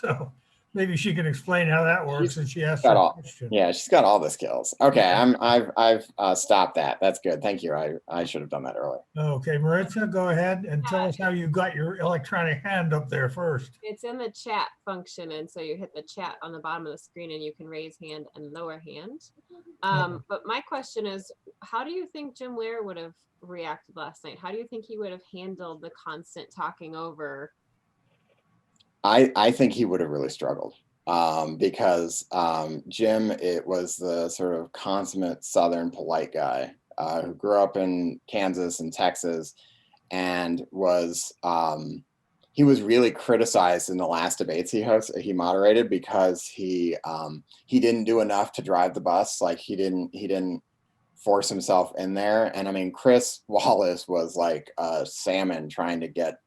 So maybe she can explain how that works, and she asked got her all, question. yeah, she's got all the skills. Okay, I've stopped that. That's good. Thank you. I should have done that earlier. Okay, Maritza, go ahead and tell Yeah, us how you got your electronic hand up there first. it's in the chat function, and so you hit the chat on the bottom of the screen and you can raise hand and lower hand. But my question is, how do you think Jim Lair would have reacted last night? How do you think he would have handled the constant talking over? I think he would have really struggled because Jim, it was the sort of consummate Southern polite guy who grew up in Kansas and Texas, and he was really criticized in the last debates he moderated because he didn't do enough to drive the bus. Like he didn't force himself in there. And I mean, Chris Wallace was like a salmon trying to get,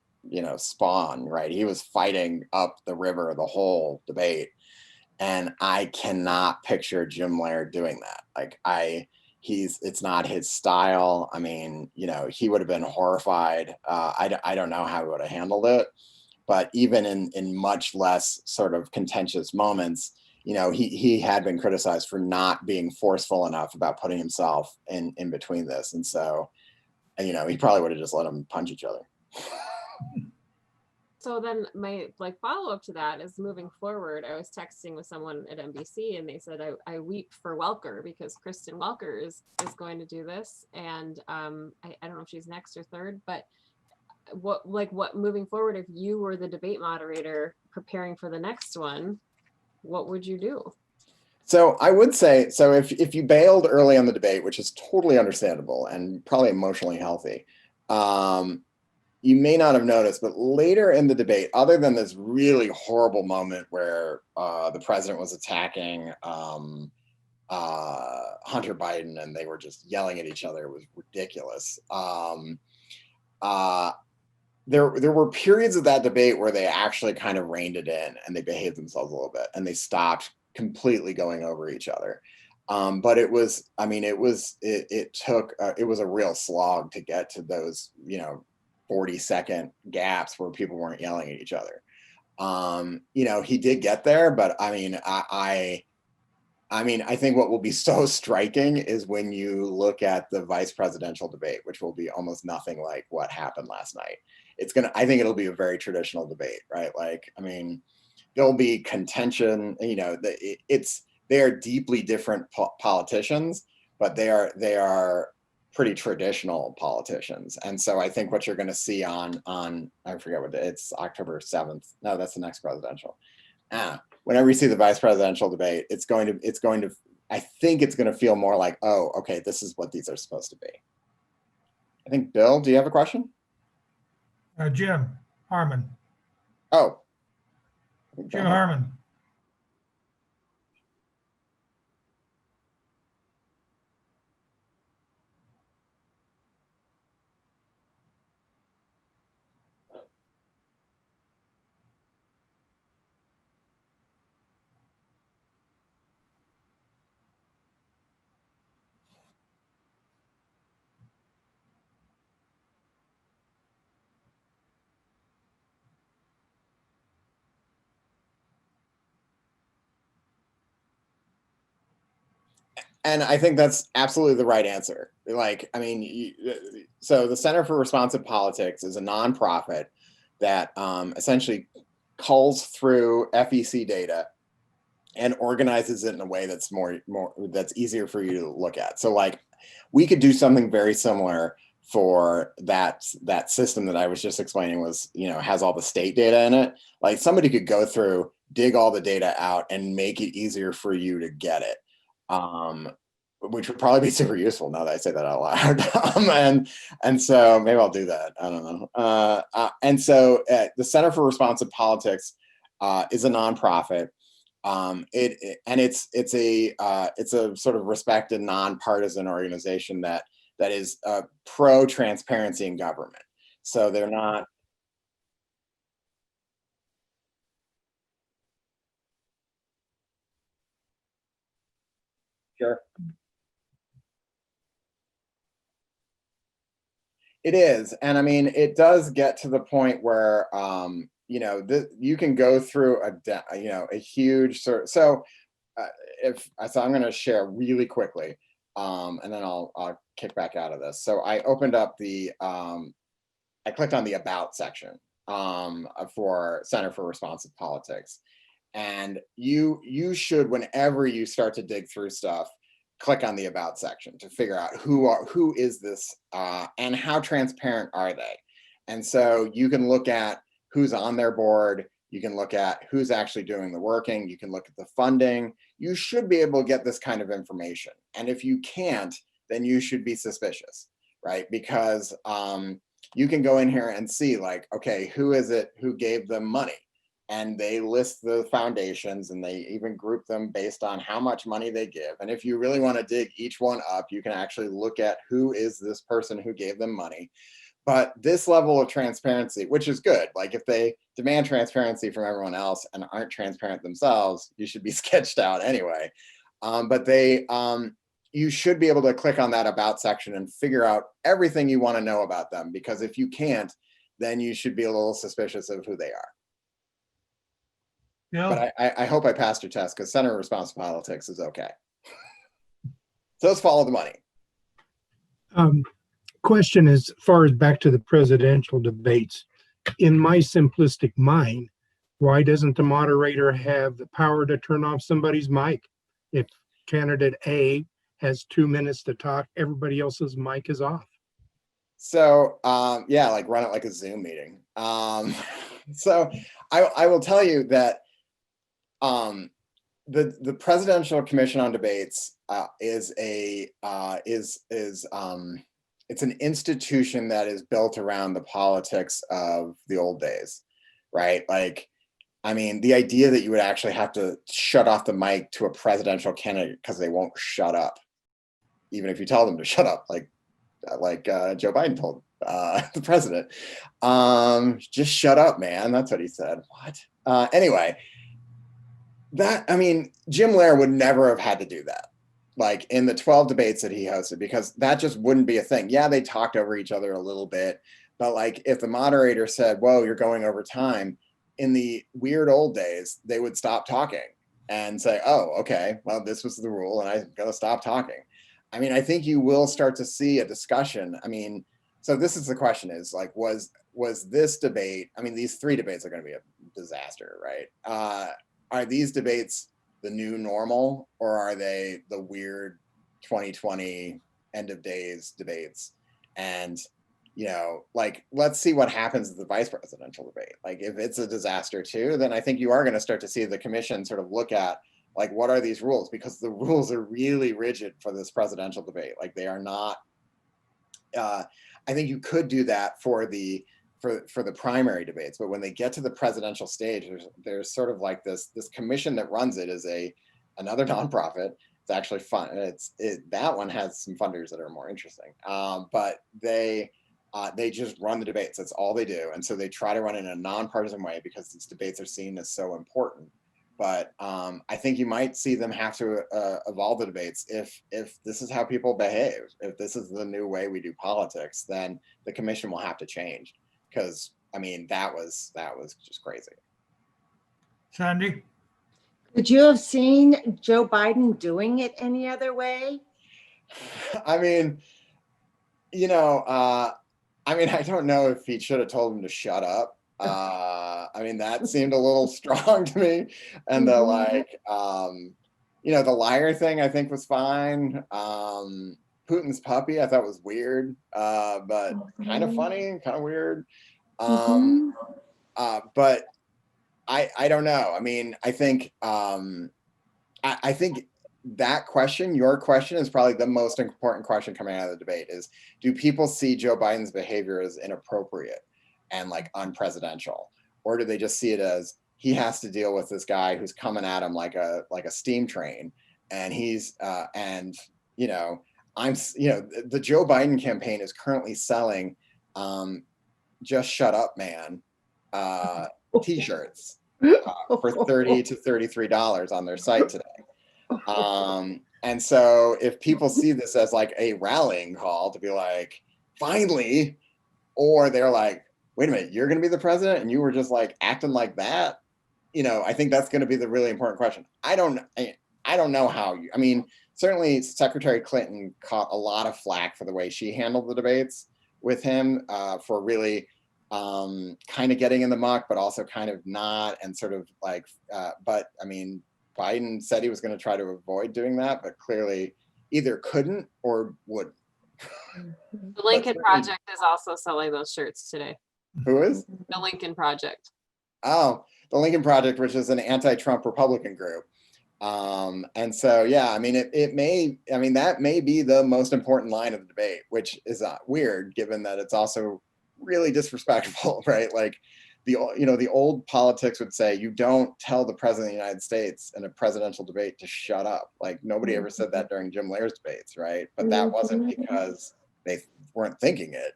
spawn, right? He was fighting up the river the whole debate. And I cannot picture Jim Lair doing that. Like it's not his style. I mean, he would have been horrified. I don't know how he would have handled it, but even in much less sort of contentious moments, he had been criticized for not being forceful enough about putting himself in between this. And so, he probably would have just let them punch each other. So then my follow-up to that is, moving forward, I was texting with someone at NBC and they said, I weep for Welker because Kristen Welker is going to do this. And I don't know if she's next or third, but what moving forward, if you were the debate moderator preparing for the next one, what would you do? So I would say, so if you bailed early on the debate, which is totally understandable and probably emotionally healthy, you may not have noticed, but later in the debate, other than this really horrible moment where the president was attacking Hunter Biden and they were just yelling at each other, it was ridiculous. There were periods of that debate where they actually kind of reined it in and they behaved themselves a little bit and they stopped completely going over each other. But it was a real slog to get to those, 40-second gaps where people weren't yelling at each other. He did get there, but I mean, I think what will be so striking is when you look at the vice presidential debate, which will be almost nothing like what happened last night. I think it'll be a very traditional debate, right? Like, I mean, there'll be contention, they are deeply different politicians, but they are pretty traditional politicians. And so I think what you're going to see on I forget what it's October 7th. No, that's the next presidential. Whenever you see the vice presidential debate, I think it's going to feel more like, oh, okay, this is what these are supposed to be. I think, Bill, do you have a question? Jim Harmon. Oh. Jim Harmon. And I think that's absolutely the right answer. Like, I mean, so the Center for Responsive Politics is a nonprofit that essentially culls through FEC data and organizes it in a way that's that's easier for you to look at. So like, we could do something very similar for that system that I was just explaining was, has all the state data in it. Like somebody could go through, dig all the data out and make it easier for you to get it. Which would probably be super useful now that I say that out loud. And so maybe I'll do that. I don't know. And so the Center for Responsive Politics is a nonprofit. It's a sort of respected nonpartisan organization that is pro transparency in government. So they're not. Sure. It is. And I mean, it does get to the point where you know, you can go through a huge sort of, so I'm going to share really quickly, and then I'll kick back out of this. So I opened up I clicked on the About section for Center for Responsive Politics. And you should, whenever you start to dig through stuff, click on the About section to figure out who is this and how transparent are they. And so you can look at who's on their board. You can look at who's actually doing the working. You can look at the funding. You should be able to get this kind of information. And if you can't, then you should be suspicious, right? Because you can go in here and see, like, okay, who is it who gave them money? And they list the foundations, and they even group them based on how much money they give. And if you really want to dig each one up, you can actually look at who is this person who gave them money. But this level of transparency, which is good, like if they demand transparency from everyone else and aren't transparent themselves, you should be sketched out anyway. But you should be able to click on that About section and figure out everything you want to know about them, because if you can't, then you should be a little suspicious of who they are. Bill? But I hope I passed your test, because Center of Responsive Politics is okay. So let's follow the money. Question as far as back to the presidential debates. In my simplistic mind, why doesn't the moderator have the power to turn off somebody's mic? If candidate A has 2 minutes to talk, everybody else's mic is off. So yeah, like run it like a Zoom meeting. So I will tell you that the Presidential Commission on Debates it's an institution that is built around the politics of the old days, right? Like, I mean, the idea that you would actually have to shut off the mic to a presidential candidate because they won't shut up, even if you tell them to shut up, like Joe Biden told the president, just shut up, man. That's what he said. What? Anyway, I mean, Jim Lehrer would never have had to do that, like in the 12 debates that he hosted, because that just wouldn't be a thing. Yeah, they talked over each other a little bit, but like if the moderator said, whoa, you're going over time, in the weird old days, they would stop talking and say, oh, okay, well, this was the rule and I'm gonna stop talking. I mean, I think you will start to see a discussion. I mean, so this is the question is like, was this debate, I mean, these 3 debates are gonna be a disaster, right? Are these debates the new normal, or are they the weird 2020 end of days debates? And, you know, like, let's see what happens at the vice presidential debate. Like, if it's a disaster too, then I think you are going to start to see the commission sort of look at, like, what are these rules? Because the rules are really rigid for this presidential debate. Like, they are not, I think you could do that for the primary debates, but when they get to the presidential stage, there's sort of like this commission that runs it is another nonprofit. It's actually fun. That one has some funders that are more interesting, but they just run the debates. That's all they do, and so they try to run it in a nonpartisan way because these debates are seen as so important. But I think you might see them have to evolve the debates if this is how people behave. If this is the new way we do politics, then the commission will have to change. Because I mean, that was just crazy. Sandy? Could you have seen Joe Biden doing it any other way? I mean, you know, I mean, I don't know if he should have told him to shut up. I mean, that seemed a little strong to me. And the like, you know, the liar thing I think was fine. Putin's puppy I thought was weird, but kind of funny, kind of weird. But I don't know. I mean, I think I think that question, your question, is probably the most important question coming out of the debate is, do people see Joe Biden's behavior as inappropriate and like unpresidential? Or do they just see it as he has to deal with this guy who's coming at him like a steam train, and he's and you know, the Joe Biden campaign is currently selling just shut up, man t-shirts for $30 to $33 on their site today. And so if people see this as like a rallying call to be like, finally, or they're like, wait a minute, you're going to be the president and you were just like acting like that? You know, I think that's going to be the really important question. I don't know how you, I mean, certainly Secretary Clinton caught a lot of flack for the way she handled the debates with him, for really kind of getting in the muck, but also kind of not, and sort of like, but I mean, Biden said he was going to try to avoid doing that, but clearly either couldn't or wouldn't. The Lincoln Project is also selling those shirts today. Who is? The Lincoln Project. Oh, the Lincoln Project, which is an anti-Trump Republican group. And so, yeah, I mean, that may be the most important line of the debate, which is weird given that it's also really disrespectful, right? Like the old politics would say, you don't tell the president of the United States in a presidential debate to shut up. Like nobody ever said that during Jim Lair's debates, right? But that wasn't because they weren't thinking it.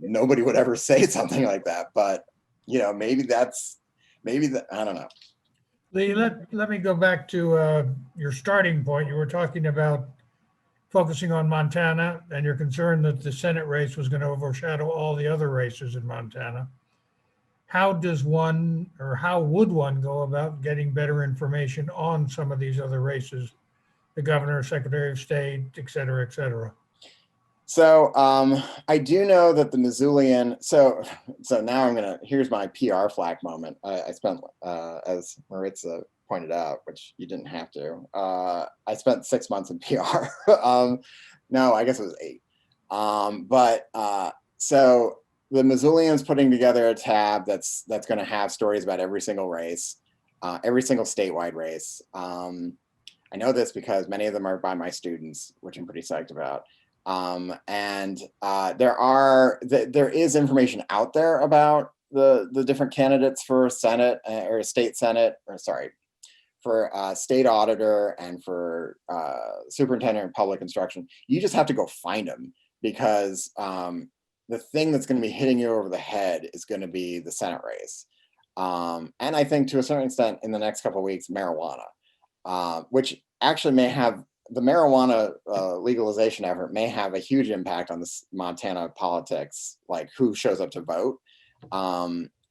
Nobody would ever say something like that. But, you know, maybe I don't know. Lee, let me go back to your starting point. You were talking about focusing on Montana and you're concerned that the Senate race was going to overshadow all the other races in Montana. How would one go about getting better information on some of these other races, the governor, secretary of state, et cetera, et cetera? So I do know that the Missoulian, so now here's my PR flack moment. I spent, as Maritza pointed out, which you didn't have to, I spent 6 months in PR. No, I guess it was 8. So the Missoulian's putting together a tab that's going to have stories about every single race, every single statewide race. I know this because many of them are by my students, which I'm pretty psyched about. There is information out there about the different candidates for Senate or state Senate, or sorry, for state auditor and for superintendent of public instruction. You just have to go find them, because the thing that's going to be hitting you over the head is going to be the Senate race. And I think to a certain extent in the next couple of weeks, marijuana, which actually may have, the marijuana legalization effort may have a huge impact on this Montana politics, like who shows up to vote.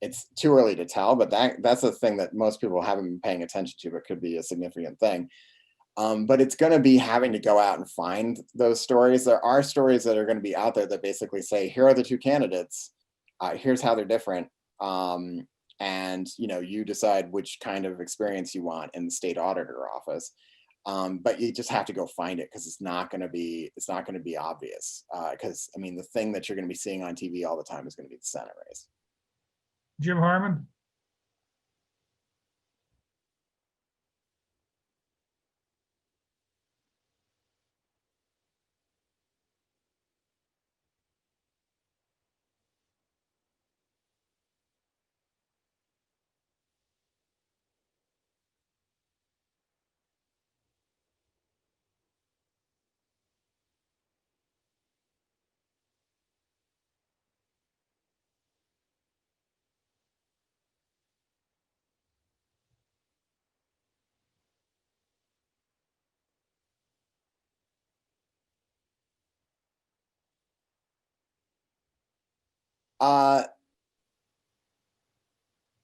It's too early to tell, but that's the thing that most people haven't been paying attention to, but could be a significant thing. But it's going to be having to go out and find those stories. There are stories that are going to be out there that basically say, here are the two candidates, here's how they're different. And you decide which kind of experience you want in the state auditor office. But you just have to go find it, because it's not going to be obvious. Because I mean, the thing that you're going to be seeing on TV all the time is going to be the Senate race. Jim Harmon?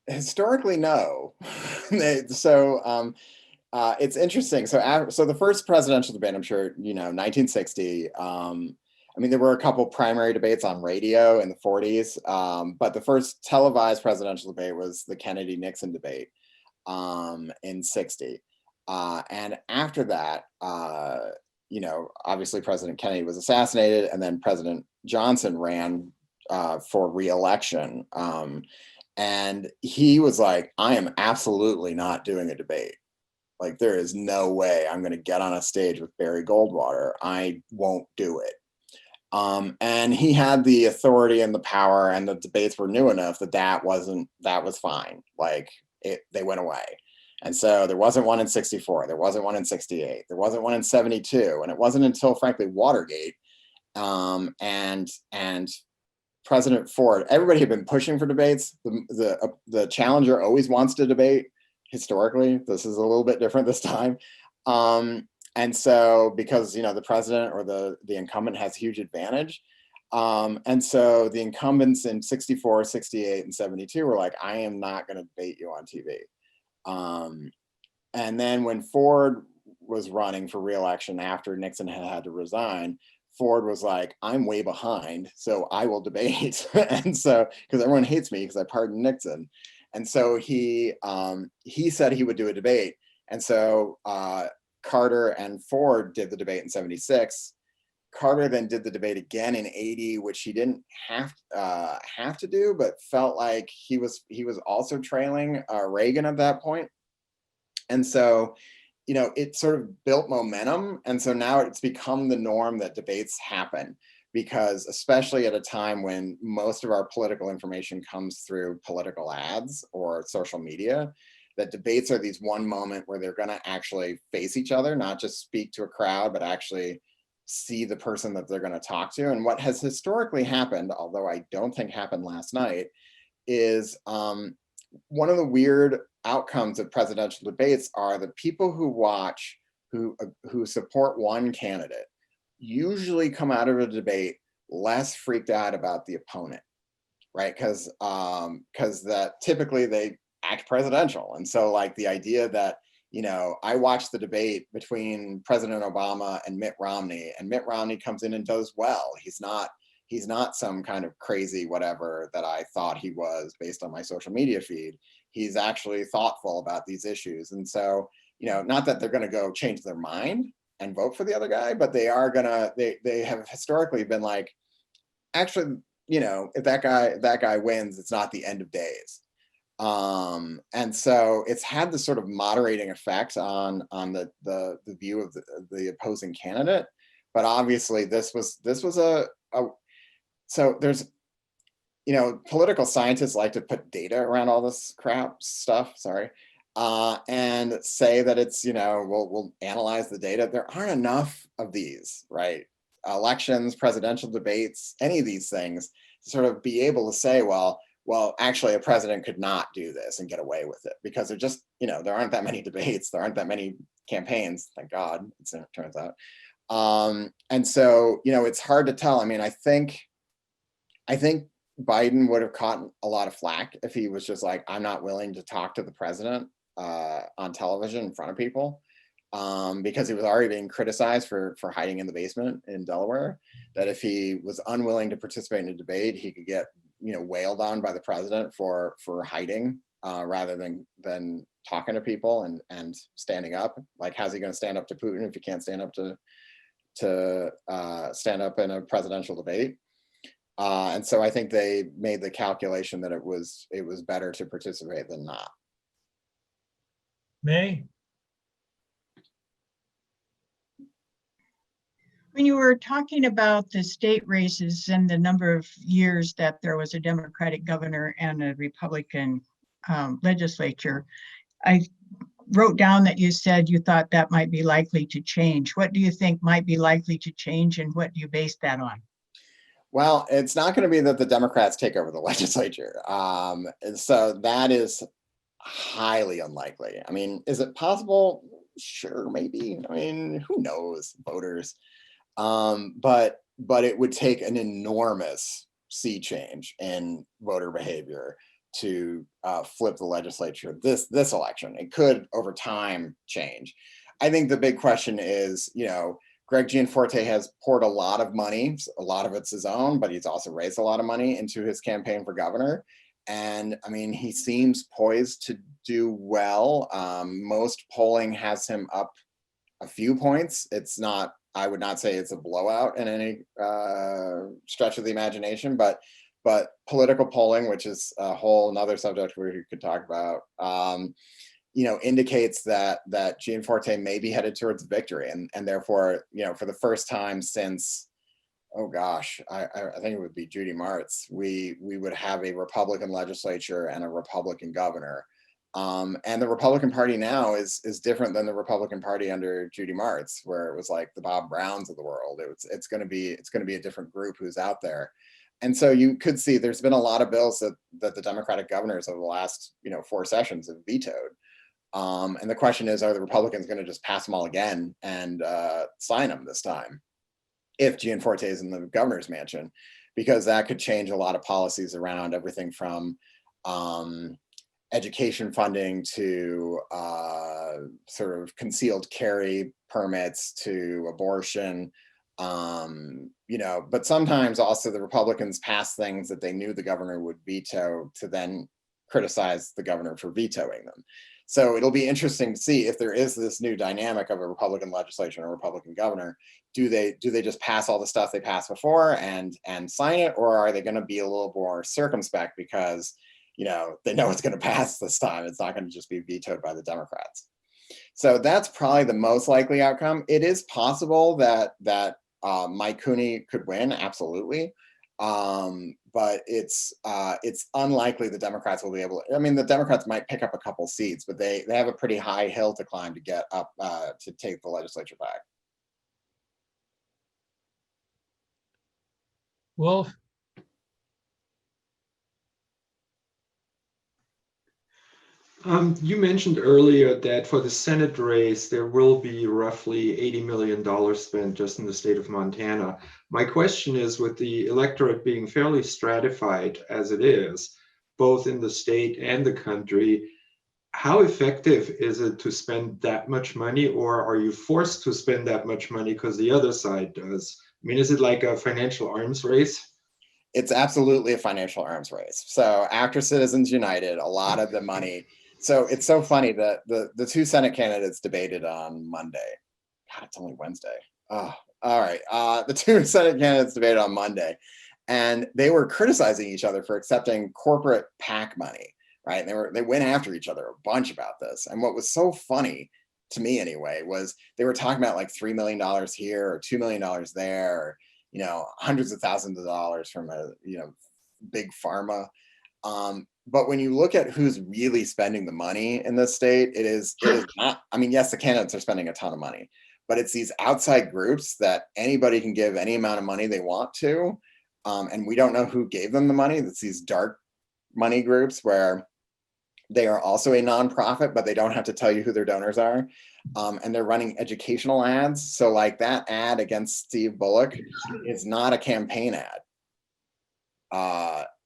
Historically, no. So it's interesting. So the first presidential debate, I'm sure 1960. I mean, there were a couple primary debates on radio in the 40s, but the first televised presidential debate was the Kennedy-Nixon debate in 60. And after that, obviously President Kennedy was assassinated, and then President Johnson ran for re-election. And he was like, I am absolutely not doing a debate. Like, there is no way I'm going to get on a stage with Barry Goldwater. I won't do it. And he had the authority and the power, and the debates were new enough that was fine. Like, they went away. And so there wasn't one in 64. There wasn't one in 68. There wasn't one in 72. And it wasn't until, frankly, Watergate and President Ford, everybody had been pushing for debates. The challenger always wants to debate. Historically, this is a little bit different this time. And so, because the president or the incumbent has huge advantage, And so the incumbents in 64, 68, and 72 were like, I am not going to debate you on TV. And then when Ford was running for re-election after Nixon had to resign, Ford was like, I'm way behind, so I will debate. And so, because everyone hates me because I pardoned Nixon. And so he said he would do a debate. And so Carter and Ford did the debate in 76. Carter then did the debate again in 80, which he didn't have to do, but felt like he was also trailing Reagan at that point. And so, it sort of built momentum. And so now it's become the norm that debates happen, because especially at a time when most of our political information comes through political ads or social media, that debates are these one moment where they're going to actually face each other, not just speak to a crowd, but actually see the person that they're going to talk to. And what has historically happened, although I don't think happened last night, is one of the weird outcomes of presidential debates are the people who watch, who support one candidate, usually come out of a debate less freaked out about the opponent, right? Because that typically they act presidential. And so like the idea that, I watched the debate between President Obama and Mitt Romney comes in and does well. He's not some kind of crazy whatever that I thought he was based on my social media feed. He's actually thoughtful about these issues. And so, not that they're going to go change their mind and vote for the other guy, but they are they have historically been like, actually, if that guy wins, it's not the end of days. And so it's had this sort of moderating effect on the view of the opposing candidate. But obviously this was so there's, political scientists like to put data around all this crap stuff, and say that it's, we'll analyze the data. There aren't enough of these, right? Elections, presidential debates, any of these things to sort of be able to say, well, actually a president could not do this and get away with it, because there just, there aren't that many debates. There aren't that many campaigns, thank God, it turns out. And so, it's hard to tell. I mean, I think Biden would have caught a lot of flack if he was just like, I'm not willing to talk to the president on television in front of people, because he was already being criticized for hiding in the basement in Delaware, that if he was unwilling to participate in a debate, he could get, wailed on by the president for hiding rather than talking to people and standing up. Like, how's he going to stand up to Putin if he can't stand up to stand up in a presidential debate? And so I think they made the calculation that it was better to participate than not. May? When you were talking about the state races and the number of years that there was a Democratic governor and a Republican legislature, I wrote down that you said you thought that might be likely to change. What do you think might be likely to change, and what do you base that on? Well, it's not going to be that the Democrats take over the legislature. And so that is highly unlikely. I mean, is it possible? Sure, maybe. I mean, who knows, voters. But it would take an enormous sea change in voter behavior to flip the legislature this election. It could over time change. I think the big question is, Greg Gianforte has poured a lot of money, a lot of it's his own, but he's also raised a lot of money into his campaign for governor. And I mean, he seems poised to do well. Most polling has him up a few points. I would not say it's a blowout in any stretch of the imagination, but political polling, which is a whole another subject we could talk about, indicates that Gianforte may be headed towards victory, and therefore, for the first time since, oh gosh, I think it would be Judy Martz, we would have a Republican legislature and a Republican governor. And the Republican Party now is different than the Republican Party under Judy Martz, where it was like the Bob Browns of the world. It's going to be a different group who's out there. And so you could see there's been a lot of bills that the Democratic governors over the last 4 sessions have vetoed. And the question is, are the Republicans going to just pass them all again and sign them this time? if Gianforte is in the governor's mansion, because that could change a lot of policies around everything from education funding to sort of concealed carry permits to abortion. But sometimes also the Republicans pass things that they knew the governor would veto to then criticize the governor for vetoing them. So it'll be interesting to see if there is this new dynamic of a Republican legislature and a Republican governor. Do they just pass all the stuff they passed before and sign it, or are they going to be a little more circumspect because they know it's going to pass this time? It's not going to just be vetoed by the Democrats. So that's probably the most likely outcome. It is possible that Mike Cooney could win, absolutely. But it's unlikely the Democrats will be able to. I mean, the Democrats might pick up a couple seats, but they have a pretty high hill to climb to get up to take the legislature back. Wolf? You mentioned earlier that for the Senate race, there will be roughly $80 million spent just in the state of Montana. My question is, with the electorate being fairly stratified as it is, both in the state and the country, how effective is it to spend that much money, or are you forced to spend that much money because the other side does? I mean, is it like a financial arms race? It's absolutely a financial arms race. So after Citizens United, a lot of the money. So it's so funny that the two Senate candidates debated on Monday. God, it's only Wednesday. Oh, all right. The two Senate candidates debated on Monday, and they were criticizing each other for accepting corporate PAC money, right? And they went after each other a bunch about this. And what was so funny to me anyway was they were talking about like $3 million here or $2 million there, or, hundreds of thousands of dollars from a big pharma. But when you look at who's really spending the money in this state, it is not. I mean, yes, the candidates are spending a ton of money, but it's these outside groups that anybody can give any amount of money they want to, and we don't know who gave them the money. It's these dark money groups where they are also a nonprofit, but they don't have to tell you who their donors are, and they're running educational ads. So, like that ad against Steve Bullock is not a campaign ad.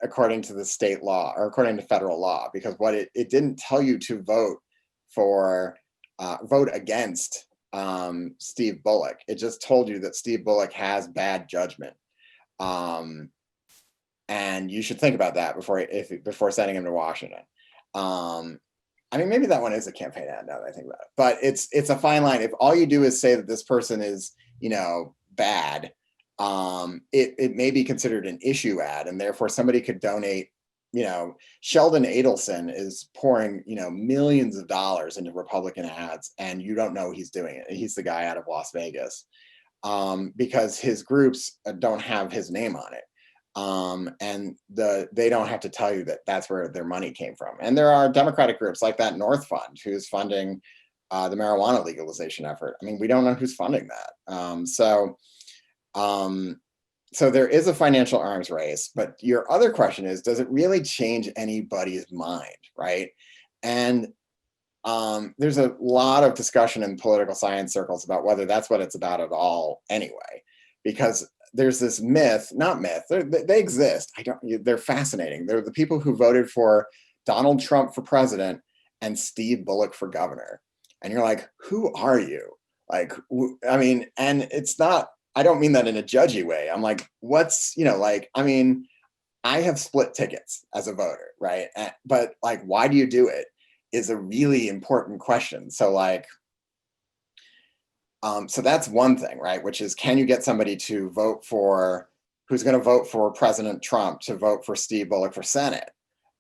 According to the state law or according to federal law, because what it didn't tell you to vote against Steve Bullock. It just told you that Steve Bullock has bad judgment. And you should think about that before sending him to Washington. I mean, maybe that one is a campaign ad now that I think about it, but it's a fine line. If all you do is say that this person is, bad, it may be considered an issue ad, and therefore somebody could donate. Sheldon Adelson is pouring, millions of dollars into Republican ads, and you don't know he's doing it. He's the guy out of Las Vegas, because his groups don't have his name on it. And they don't have to tell you that that's where their money came from. And there are Democratic groups like that North Fund who's funding the marijuana legalization effort. I mean, we don't know who's funding that. So there is a financial arms race, but your other question is, does it really change anybody's mind, right? And there's a lot of discussion in political science circles about whether that's what it's about at all anyway, because there's this not myth, they exist. They're fascinating. They're the people who voted for Donald Trump for president and Steve Bullock for governor. And you're like, who are you? Like, I mean, and it's not, I don't mean that in a judgy way. I'm like, I have split tickets as a voter, right? But like, why do you do it is a really important question. So so that's one thing, right? Which is, can you get somebody to vote for, who's going to vote for President Trump to vote for Steve Bullock for Senate?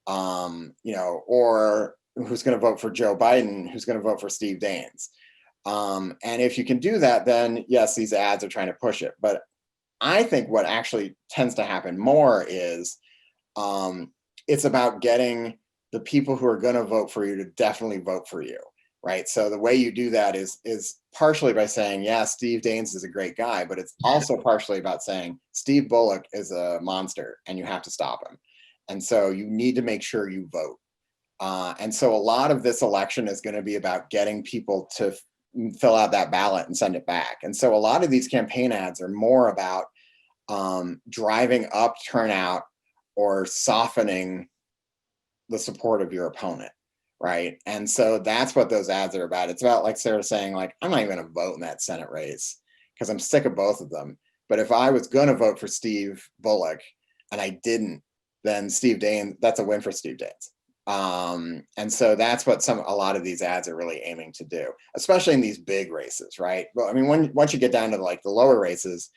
Or who's going to vote for Joe Biden, who's going to vote for Steve Daines? And if you can do that, then yes, these ads are trying to push it. But I think what actually tends to happen more is it's about getting the people who are going to vote for you to definitely vote for you, right? So the way you do that is partially by saying, yeah, Steve Daines is a great guy, but it's also partially about saying Steve Bullock is a monster and you have to stop him. And so you need to make sure you vote. And so a lot of this election is going to be about getting people to fill out that ballot and send it back. And so a lot of these campaign ads are more about driving up turnout or softening the support of your opponent, right? And so that's what those ads are about. It's about, like Sarah saying, like, I'm not even gonna vote in that Senate race because I'm sick of both of them. But if I was gonna vote for Steve Bullock and I didn't, then Steve Daines, that's a win for Steve Daines. And so that's what a lot of these ads are really aiming to do, especially in these big races, right? But I mean, once you get down to like the lower races,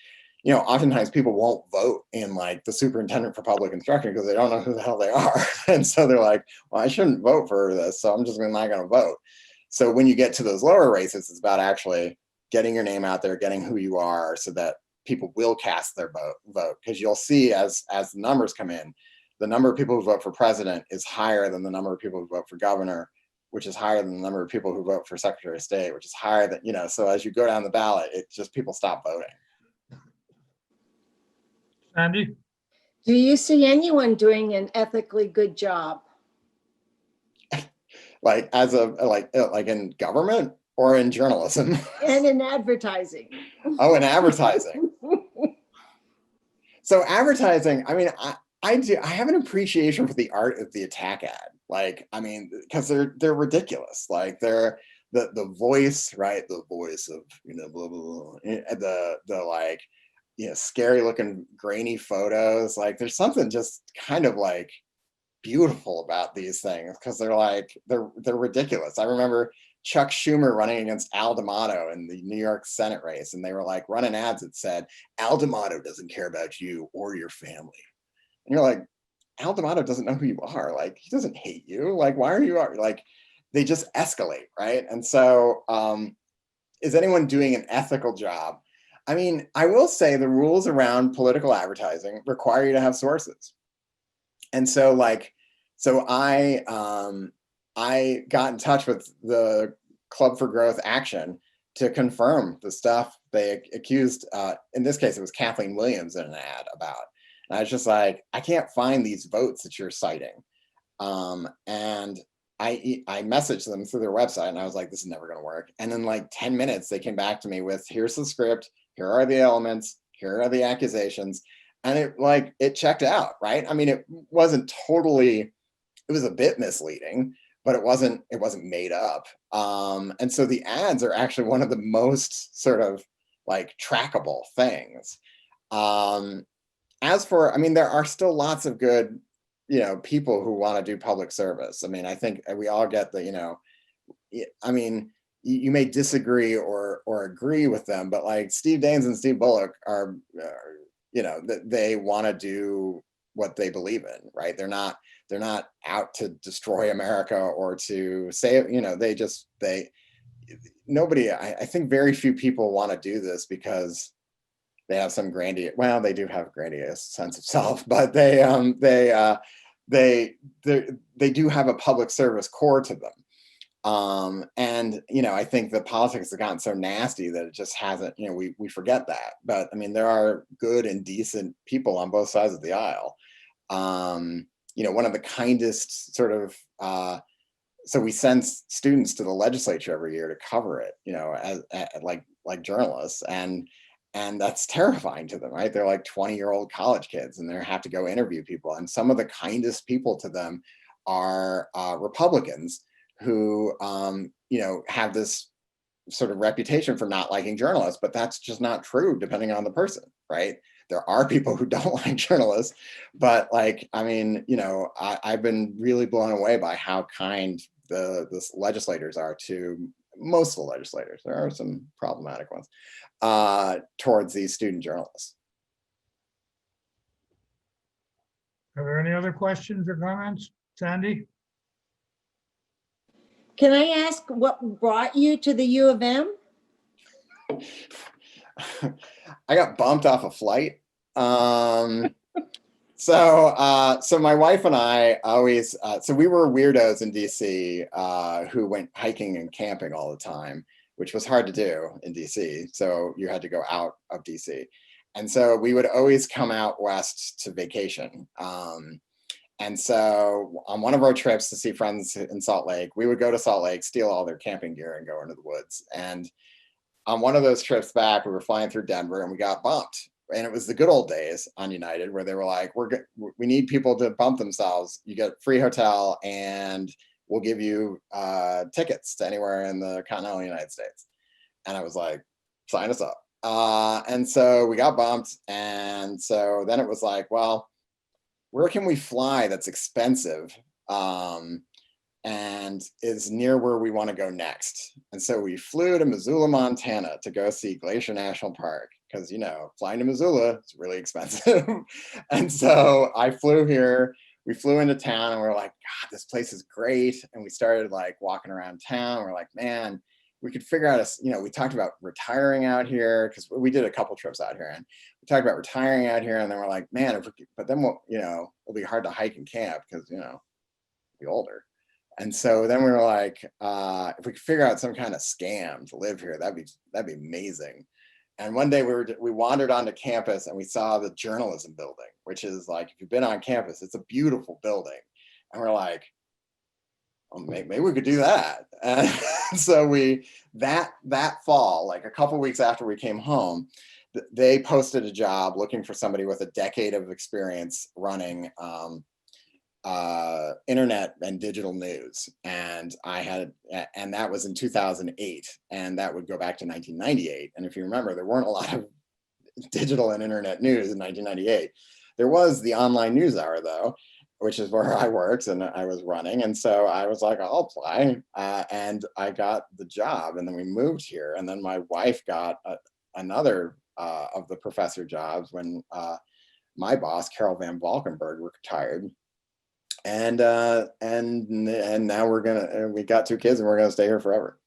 you know, oftentimes people won't vote in like the superintendent for public instruction because they don't know who the hell they are. And so they're like, well, I shouldn't vote for this, so I'm just not going to vote. So when you get to those lower races, it's about actually getting your name out there, getting who you are, so that people will cast their vote. Because you'll see as the numbers come in, the number of people who vote for president is higher than the number of people who vote for governor, which is higher than the number of people who vote for secretary of state, which is higher than, you know, so as you go down the ballot, it just, people stop voting. Sandy? Do you see anyone doing an ethically good job? Like as a, like in government or in journalism? And in advertising? Oh, in advertising. So advertising, I mean, I have an appreciation for the art of the attack ad. Like, I mean, because they're ridiculous. Like they're the voice, right? The voice of, you know, blah, blah, blah. The like, you know, scary looking grainy photos. Like there's something just kind of like beautiful about these things because they're like, they're ridiculous. I remember Chuck Schumer running against Al D'Amato in the New York Senate race, and they were like running ads that said, Al D'Amato doesn't care about you or your family. And you're like, Al D'Amato doesn't know who you are. Like, he doesn't hate you. Like, why are you like, they just escalate, right? And so is anyone doing an ethical job? I mean, I will say the rules around political advertising require you to have sources. And so like, so I got in touch with the Club for Growth Action to confirm the stuff they accused, in this case, it was Kathleen Williams in an ad about. And I was just like, I can't find these votes that you're citing. And I messaged them through their website and I was like, this is never gonna work. And in like 10 minutes, they came back to me with, here's the script, here are the elements, here are the accusations. And it checked out, right? I mean, it wasn't totally, it was a bit misleading, but it wasn't made up. And so the ads are actually one of the most sort of like trackable things. As for, I mean, there are still lots of good, you know, people who want to do public service. I mean, I think we all get the, you know, I mean, you may disagree or agree with them, but like Steve Daines and Steve Bullock are you know, that they want to do what they believe in, right? They're not out to destroy America or to say, you know, nobody, I think very few people want to do this because they have some grandiose, well, they do have grandiose sense of self, but they do have a public service core to them. And, you know, I think the politics have gotten so nasty that it just hasn't, you know, we forget that. But I mean, there are good and decent people on both sides of the aisle. You know, one of the kindest sort of, so we send students to the legislature every year to cover it, you know, as like journalists, and that's terrifying to them, right? They're like 20-year-old college kids and they have to go interview people. And some of the kindest people to them are Republicans who, you know, have this sort of reputation for not liking journalists, but that's just not true depending on the person, right? There are people who don't like journalists, but like, I mean, you know, I've been really blown away by how kind the legislators are to most of the legislators. There are some problematic ones towards these student journalists. Are there any other questions or comments? Sandy? Can I ask what brought you to the U of M? I got bumped off a flight. So my wife and I always, so we were weirdos in DC who went hiking and camping all the time, which was hard to do in DC. So you had to go out of DC. And so we would always come out west to vacation. And so on one of our trips to see friends in Salt Lake, we would go to Salt Lake, steal all their camping gear and go into the woods. And on one of those trips back, we were flying through Denver and we got bumped. And it was the good old days on United where they were like, we need people to bump themselves. You get free hotel and we'll give you tickets to anywhere in the continental United States. And I was like, sign us up. And so we got bumped. And so then it was like, well, where can we fly that's expensive and is near where we want to go next? And so we flew to Missoula, Montana to go see Glacier National Park because, you know, flying to Missoula is really expensive. And so I flew here, we flew into town and we were like, God, this place is great. And we started like walking around town. We're like, man, we could figure out we talked about retiring out here because we did a couple trips out here and we talked about retiring out here. And then we're like, man, but then it'll be hard to hike and camp because, we'll be older. And so then we were like, if we could figure out some kind of scam to live here, that'd be amazing. And one day we wandered onto campus and we saw the journalism building, which is like, if you've been on campus, it's a beautiful building. And we're like, well, maybe we could do that. And so that fall, like a couple weeks after we came home, they posted a job looking for somebody with a decade of experience running internet and digital news. And and that was in 2008. And that would go back to 1998. And if you remember, there weren't a lot of digital and internet news in 1998. There was the online news hour though, which is where I worked and I was running. And so I was like, I'll apply. And I got the job and then we moved here. And then my wife got another of the professor jobs when my boss, Carol Van Valkenburg, retired. And now we got 2 kids and we're gonna stay here forever.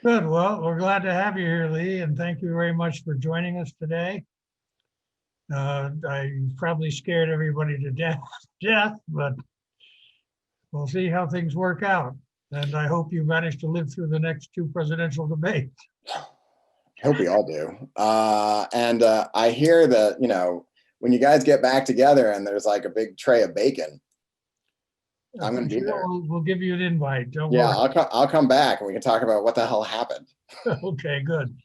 Good. Well, we're glad to have you here, Lee, and thank you very much for joining us today. I probably scared everybody to death, but we'll see how things work out. And I hope you manage to live through the next 2 presidential debates. I hope we all do. And I hear that, when you guys get back together and there's like a big tray of bacon, I'm going to be there. We'll give you an invite. Don't Yeah, worry. I'll come back and we can talk about what the hell happened. Okay, good.